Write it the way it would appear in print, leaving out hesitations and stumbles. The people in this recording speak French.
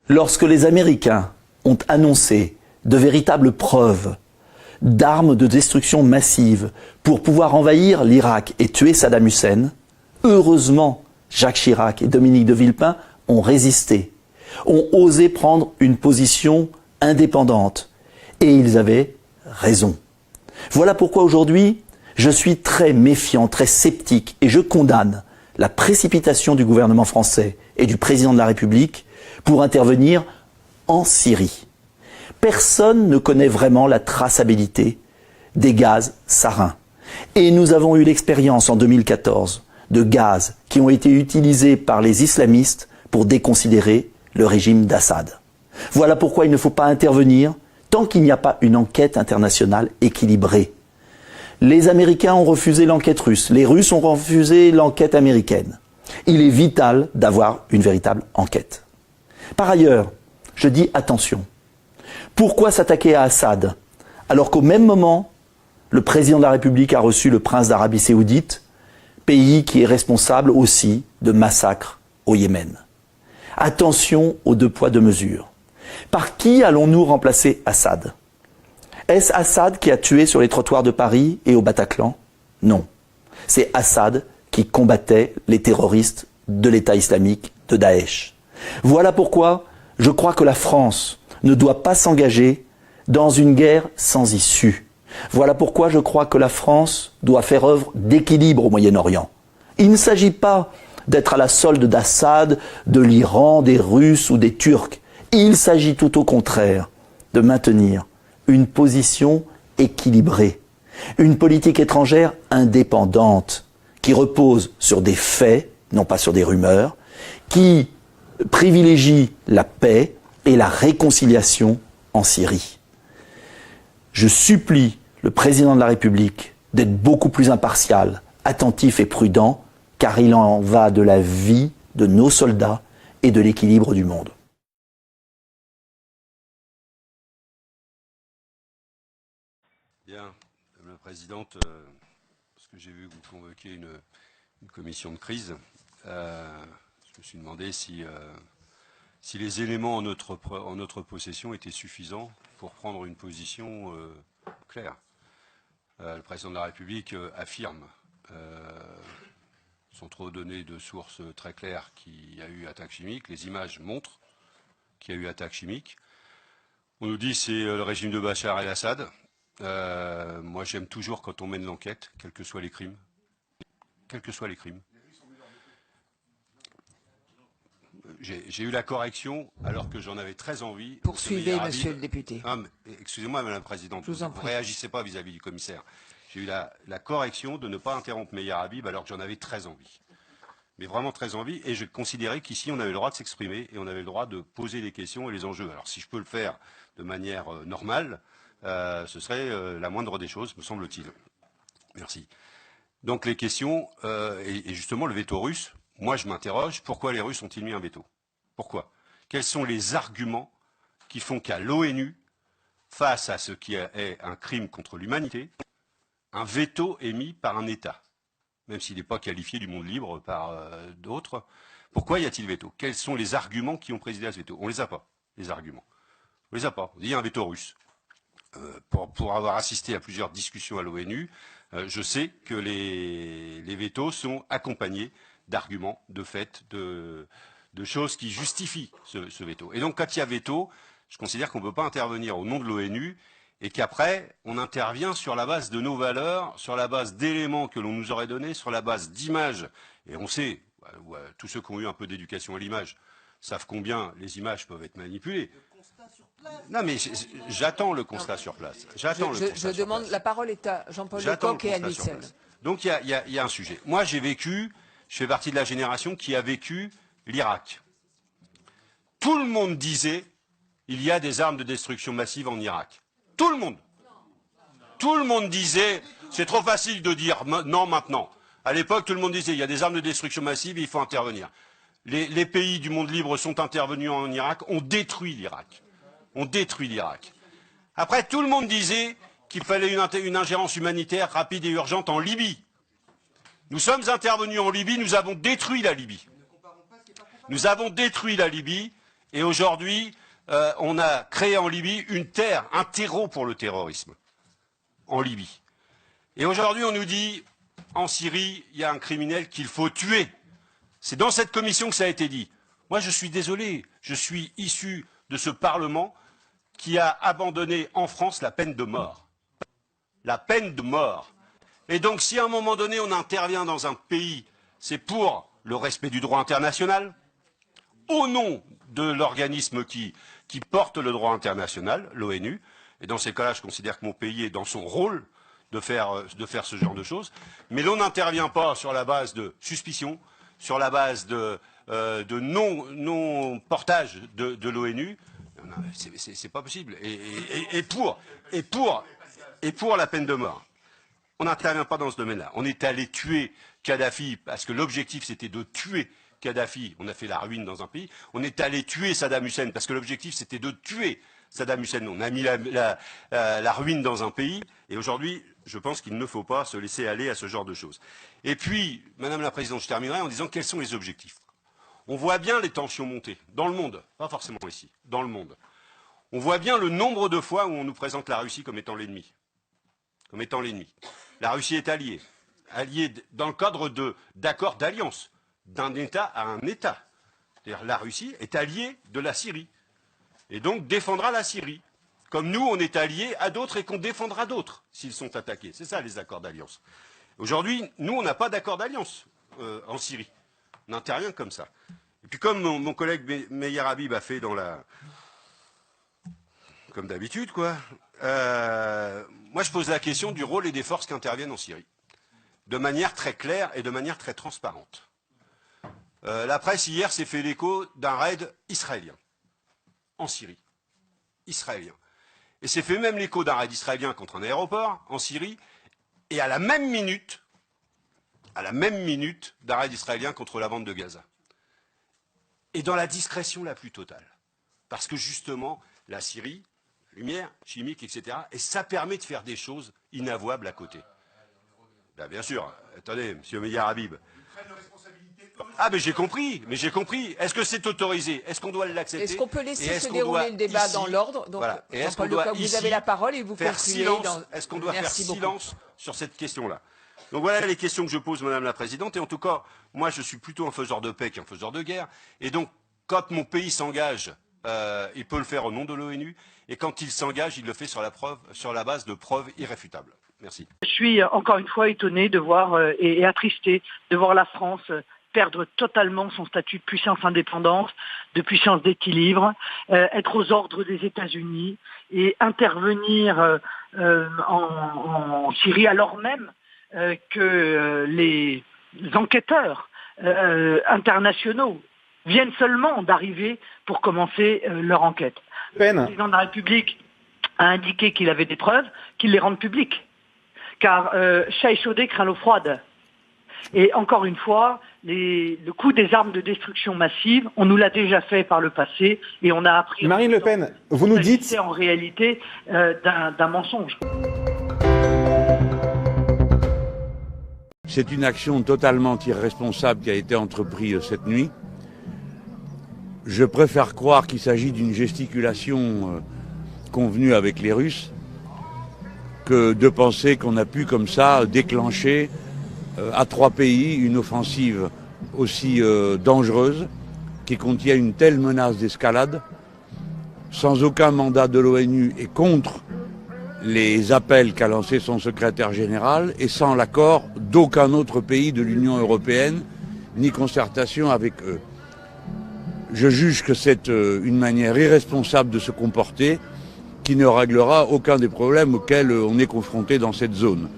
Lorsque les Américains ont annoncé de véritables preuves d'armes de destruction massive pour pouvoir envahir l'Irak et tuer Saddam Hussein, heureusement, Jacques Chirac et Dominique de Villepin ont résisté, ont osé prendre une position indépendante. Et ils avaient raison. Voilà pourquoi aujourd'hui, je suis très méfiant, très sceptique et je condamne la précipitation du gouvernement français et du président de la République pour intervenir en Syrie. Personne ne connaît vraiment la traçabilité des gaz sarins. Et nous avons eu l'expérience en 2014 de gaz qui ont été utilisés par les islamistes pour déconsidérer le régime d'Assad. Voilà pourquoi il ne faut pas intervenir tant qu'il n'y a pas une enquête internationale équilibrée. Les Américains ont refusé l'enquête russe, les Russes ont refusé l'enquête américaine. Il est vital d'avoir une véritable enquête. Par ailleurs, je dis attention. Pourquoi s'attaquer à Assad alors qu'au même moment, le président de la République a reçu le prince d'Arabie Saoudite, pays qui est responsable aussi de massacres au Yémen. Attention aux deux poids deux mesures. Par qui allons-nous remplacer Assad? Est-ce Assad qui a tué sur les trottoirs de Paris et au Bataclan? Non. C'est Assad qui combattait les terroristes de l'État islamique, de Daesh. Voilà pourquoi je crois que la France ne doit pas s'engager dans une guerre sans issue. Voilà pourquoi je crois que la France doit faire œuvre d'équilibre au Moyen-Orient. Il ne s'agit pas d'être à la solde d'Assad, de l'Iran, des Russes ou des Turcs. Il s'agit tout au contraire de maintenir une position équilibrée, une politique étrangère indépendante, qui repose sur des faits, non pas sur des rumeurs, qui privilégie la paix et la réconciliation en Syrie. Je supplie le président de la République d'être beaucoup plus impartial, attentif et prudent, car il en va de la vie de nos soldats et de l'équilibre du monde. Bien, Madame la Présidente, parce que j'ai vu que vous convoquiez une commission de crise, je me suis demandé si les éléments en notre possession étaient suffisants pour prendre une position claire. Le président de la République affirme, sans trop donner de sources très claires, qu'il y a eu attaque chimique. Les images montrent qu'il y a eu attaque chimique. On nous dit que c'est le régime de Bachar el-Assad. Moi, j'aime toujours quand on mène l'enquête, quels que soient les crimes. Quels que soient les crimes. J'ai eu la correction alors que j'en avais très envie. Poursuivez, monsieur le député. Excusez-moi, Madame la Présidente, vous ne réagissez pas vis-à-vis du commissaire. J'ai eu la correction de ne pas interrompre Meyer Habib alors que j'en avais très envie. Mais vraiment très envie, et je considérais qu'ici on avait le droit de s'exprimer et on avait le droit de poser les questions et les enjeux. Alors si je peux le faire de manière normale, ce serait la moindre des choses, me semble-t-il. Merci. Donc les questions, et justement le veto russe, moi je m'interroge, pourquoi les Russes ont-ils mis un veto? Pourquoi? Quels sont les arguments qui font qu'à l'ONU, face à ce qui est un crime contre l'humanité, un veto est mis par un État, même s'il n'est pas qualifié du monde libre par d'autres? Pourquoi y a-t-il veto? Quels sont les arguments qui ont présidé à ce veto? On ne les a pas, les arguments. On ne les a pas. On dit il y a un veto russe. Pour avoir assisté à plusieurs discussions à l'ONU, je sais que les vétos sont accompagnés d'arguments, de faits, de choses qui justifient ce veto. Et donc, quand il y a veto, je considère qu'on ne peut pas intervenir au nom de l'ONU et qu'après, on intervient sur la base de nos valeurs, sur la base d'éléments que l'on nous aurait donnés, sur la base d'images. Et on sait, tous ceux qui ont eu un peu d'éducation à l'image savent combien les images peuvent être manipulées. Non, mais j'attends le constat sur place. Je demande, la parole est à Jean-Paul Lecoq et à Michel. Donc il y a un sujet. Moi, je fais partie de la génération qui a vécu l'Irak. Tout le monde disait, il y a des armes de destruction massive en Irak. Tout le monde. Tout le monde disait, c'est trop facile de dire non maintenant. À l'époque, tout le monde disait, il y a des armes de destruction massive, il faut intervenir. Les pays du monde libre sont intervenus en Irak, ont détruit l'Irak. On détruit l'Irak. Après, tout le monde disait qu'il fallait une ingérence humanitaire rapide et urgente en Libye. Nous sommes intervenus en Libye, nous avons détruit la Libye. Nous avons détruit la Libye Et aujourd'hui, on a créé en Libye une terre, un terreau pour le terrorisme. En Libye. Et aujourd'hui, on nous dit, en Syrie, il y a un criminel qu'il faut tuer. C'est dans cette commission que ça a été dit. Moi, je suis désolé, je suis issu de ce Parlement qui a abandonné en France la peine de mort. La peine de mort. Et donc, si à un moment donné, on intervient dans un pays, c'est pour le respect du droit international, au nom de l'organisme qui porte le droit international, l'ONU, et dans ces cas-là, je considère que mon pays est dans son rôle de faire ce genre de choses, mais l'on n'intervient pas sur la base de suspicion, sur la base de non-portage de l'ONU, c'est pas possible. Et pour la peine de mort, on n'intervient pas dans ce domaine-là. On est allé tuer Kadhafi parce que l'objectif c'était de tuer Kadhafi. On a fait la ruine dans un pays. On est allé tuer Saddam Hussein parce que l'objectif c'était de tuer Saddam Hussein. On a mis la ruine dans un pays. Et aujourd'hui, je pense qu'il ne faut pas se laisser aller à ce genre de choses. Et puis, Madame la Présidente, je terminerai en disant quels sont les objectifs. On voit bien les tensions monter dans le monde, pas forcément ici, dans le monde. On voit bien le nombre de fois où on nous présente la Russie comme étant l'ennemi. Comme étant l'ennemi. La Russie est alliée dans le cadre d'accords d'alliance, d'un État à un État. C'est-à-dire la Russie est alliée de la Syrie, et donc défendra la Syrie. Comme nous, on est alliés à d'autres et qu'on défendra d'autres s'ils sont attaqués. C'est ça les accords d'alliance. Aujourd'hui, nous, on n'a pas d'accord d'alliance en Syrie. On intervient comme ça. Et puis comme mon collègue Meyer Habib a fait comme d'habitude, quoi. Moi, je pose la question du rôle et des forces qui interviennent en Syrie, de manière très claire et de manière très transparente. La presse hier s'est fait l'écho d'un raid israélien en Syrie, israélien. Et s'est fait même l'écho d'un raid israélien contre un aéroport en Syrie, et à la même minute, d'un raid israélien contre la bande de Gaza. Et dans la discrétion la plus totale. Parce que justement, la Syrie, lumière, chimique, etc., et ça permet de faire des choses inavouables à côté. Ben, bien sûr, attendez, monsieur Meyer Habib. Ah, mais j'ai compris. Est-ce que c'est autorisé? Est-ce qu'on doit l'accepter? Est-ce qu'on peut laisser se dérouler le débat dans l'ordre? Donc, voilà. Jean-Paul Lecoq, vous avez la parole et vous concluez. Est-ce qu'on doit faire silence sur cette question-là? Donc voilà les questions que je pose, Madame la Présidente. Et en tout cas, moi, je suis plutôt un faiseur de paix qu'un faiseur de guerre. Et donc, quand mon pays s'engage, il peut le faire au nom de l'ONU. Et quand il s'engage, il le fait sur la base de preuves irréfutables. Merci. Je suis encore une fois étonné de voir et attristé de voir la France perdre totalement son statut de puissance indépendante, de puissance d'équilibre, être aux ordres des États-Unis et intervenir en Syrie alors même que les enquêteurs internationaux viennent seulement d'arriver pour commencer leur enquête. Le président de la République a indiqué qu'il avait des preuves, qu'il les rende publiques. Car chat échaudé craint l'eau froide. Et encore une fois, le coup des armes de destruction massive, on nous l'a déjà fait par le passé et on a appris... Marine Le Pen, vous nous dites... C'est en réalité d'un mensonge. C'est une action totalement irresponsable qui a été entreprise cette nuit. Je préfère croire qu'il s'agit d'une gesticulation convenue avec les Russes que de penser qu'on a pu comme ça déclencher à 3 pays une offensive aussi dangereuse qui contient une telle menace d'escalade sans aucun mandat de l'ONU et contre les appels qu'a lancés son secrétaire général et sans l'accord d'aucun autre pays de l'Union européenne ni concertation avec eux. Je juge que c'est une manière irresponsable de se comporter qui ne réglera aucun des problèmes auxquels on est confronté dans cette zone.